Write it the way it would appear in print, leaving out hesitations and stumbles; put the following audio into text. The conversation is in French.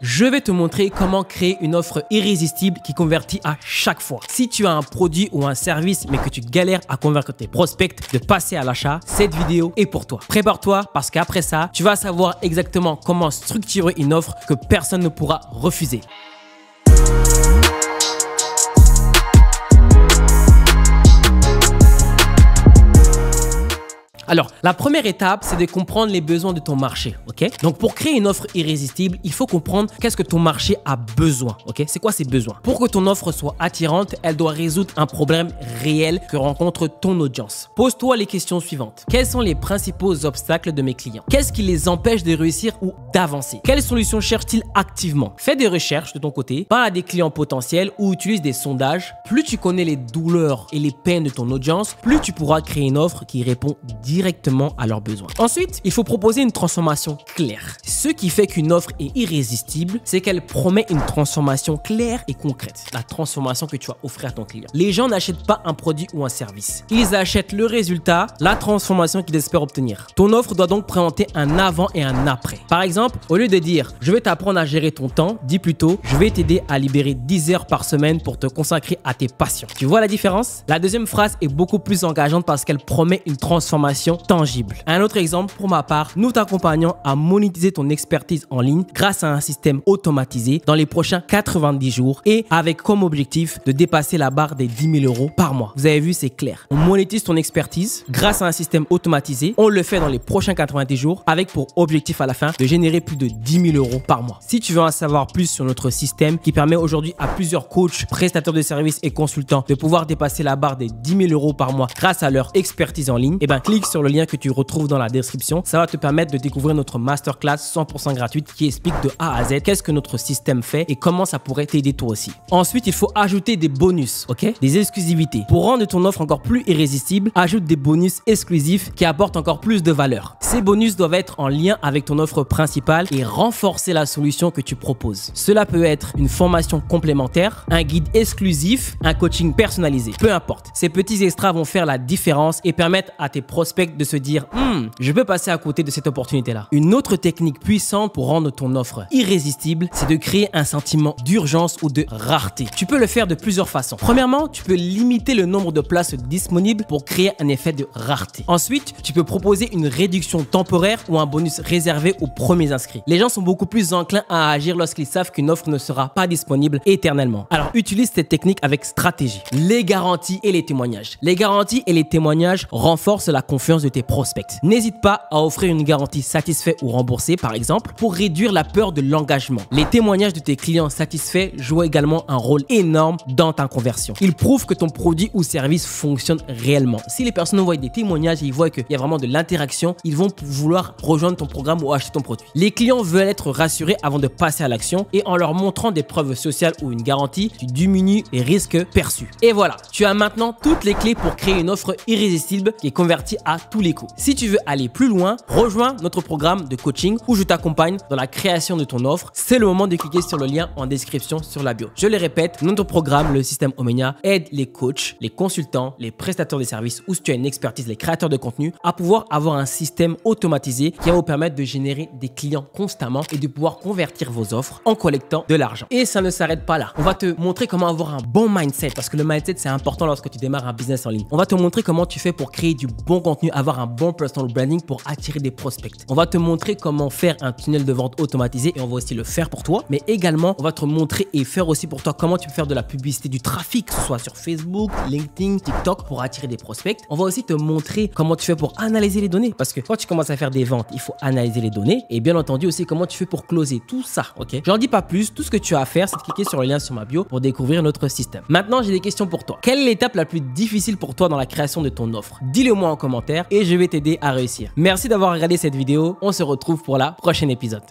Je vais te montrer comment créer une offre irrésistible qui convertit à chaque fois. Si tu as un produit ou un service mais que tu galères à convaincre tes prospects de passer à l'achat, cette vidéo est pour toi. Prépare-toi parce qu'après ça, tu vas savoir exactement comment structurer une offre que personne ne pourra refuser. Alors, la première étape, c'est de comprendre les besoins de ton marché, ok? Donc, pour créer une offre irrésistible, il faut comprendre qu'est-ce que ton marché a besoin, ok? C'est quoi ses besoins? Pour que ton offre soit attirante, elle doit résoudre un problème réel que rencontre ton audience. Pose-toi les questions suivantes. Quels sont les principaux obstacles de mes clients? Qu'est-ce qui les empêche de réussir ou d'avancer? Quelles solutions cherchent-ils activement? Fais des recherches de ton côté, parle à des clients potentiels ou utilise des sondages. Plus tu connais les douleurs et les peines de ton audience, plus tu pourras créer une offre qui répond directement à leurs besoins. Ensuite, il faut proposer une transformation claire. Ce qui fait qu'une offre est irrésistible, c'est qu'elle promet une transformation claire et concrète. La transformation que tu vas offrir à ton client. Les gens n'achètent pas un produit ou un service. Ils achètent le résultat, la transformation qu'ils espèrent obtenir. Ton offre doit donc présenter un avant et un après. Par exemple, au lieu de dire « je vais t'apprendre à gérer ton temps », dis plutôt « je vais t'aider à libérer 10 heures par semaine pour te consacrer à tes passions ». Tu vois la différence? La deuxième phrase est beaucoup plus engageante parce qu'elle promet une transformation tangible. Un autre exemple, pour ma part, nous t'accompagnons à monétiser ton expertise en ligne grâce à un système automatisé dans les prochains 90 jours et avec comme objectif de dépasser la barre des 10 000 € par mois. Vous avez vu, c'est clair. On monétise ton expertise grâce à un système automatisé. On le fait dans les prochains 90 jours avec pour objectif à la fin de générer plus de 10 000 € par mois. Si tu veux en savoir plus sur notre système qui permet aujourd'hui à plusieurs coachs, prestataires de services et consultants de pouvoir dépasser la barre des 10 000 € par mois grâce à leur expertise en ligne, clique sur le lien que tu retrouves dans la description. Ça va te permettre de découvrir notre masterclass 100% gratuite qui explique de A à Z qu'est-ce que notre système fait et comment ça pourrait t'aider toi aussi. Ensuite, il faut ajouter des bonus, ok? Des exclusivités. Pour rendre ton offre encore plus irrésistible, ajoute des bonus exclusifs qui apportent encore plus de valeur. Ces bonus doivent être en lien avec ton offre principale et renforcer la solution que tu proposes. Cela peut être une formation complémentaire, un guide exclusif, un coaching personnalisé. Peu importe. Ces petits extras vont faire la différence et permettre à tes prospects de se dire je peux passer à côté de cette opportunité-là. Une autre technique puissante pour rendre ton offre irrésistible, c'est de créer un sentiment d'urgence ou de rareté. Tu peux le faire de plusieurs façons. Premièrement, tu peux limiter le nombre de places disponibles pour créer un effet de rareté. Ensuite, tu peux proposer une réduction temporaire ou un bonus réservé aux premiers inscrits. Les gens sont beaucoup plus enclins à agir lorsqu'ils savent qu'une offre ne sera pas disponible éternellement. Alors, utilise cette technique avec stratégie. Les garanties et les témoignages. Les garanties et les témoignages renforcent la confiance de tes prospects. N'hésite pas à offrir une garantie satisfait ou remboursé par exemple pour réduire la peur de l'engagement. Les témoignages de tes clients satisfaits jouent également un rôle énorme dans ta conversion. Ils prouvent que ton produit ou service fonctionne réellement. Si les personnes voient des témoignages et ils voient qu'il y a vraiment de l'interaction, ils vont vouloir rejoindre ton programme ou acheter ton produit. Les clients veulent être rassurés avant de passer à l'action et en leur montrant des preuves sociales ou une garantie, tu diminues les risques perçus. Et voilà, tu as maintenant toutes les clés pour créer une offre irrésistible qui est convertie à tous les coups. Si tu veux aller plus loin, rejoins notre programme de coaching où je t'accompagne dans la création de ton offre. C'est le moment de cliquer sur le lien en description sur la bio. Je le répète, notre programme, le système Omnia, aide les coachs, les consultants, les prestataires de services ou si tu as une expertise, les créateurs de contenu à pouvoir avoir un système automatisé qui va vous permettre de générer des clients constamment et de pouvoir convertir vos offres en collectant de l'argent. Et ça ne s'arrête pas là. On va te montrer comment avoir un bon mindset parce que le mindset, c'est important lorsque tu démarres un business en ligne. On va te montrer comment tu fais pour créer du bon contenu, avoir un bon personal branding pour attirer des prospects. On va te montrer comment faire un tunnel de vente automatisé et on va aussi le faire pour toi. Mais également, on va te montrer et faire aussi pour toi comment tu peux faire de la publicité, du trafic, que ce soit sur Facebook, LinkedIn, TikTok pour attirer des prospects. On va aussi te montrer comment tu fais pour analyser les données parce que quand tu commences à faire des ventes, il faut analyser les données et bien entendu aussi comment tu fais pour closer tout ça, ok? J'en dis pas plus. Tout ce que tu as à faire, c'est de cliquer sur le lien sur ma bio pour découvrir notre système. Maintenant, j'ai des questions pour toi. Quelle est l'étape la plus difficile pour toi dans la création de ton offre? Dis-le moi en commentaire et je vais t'aider à réussir. Merci d'avoir regardé cette vidéo. On se retrouve pour la prochaine épisode.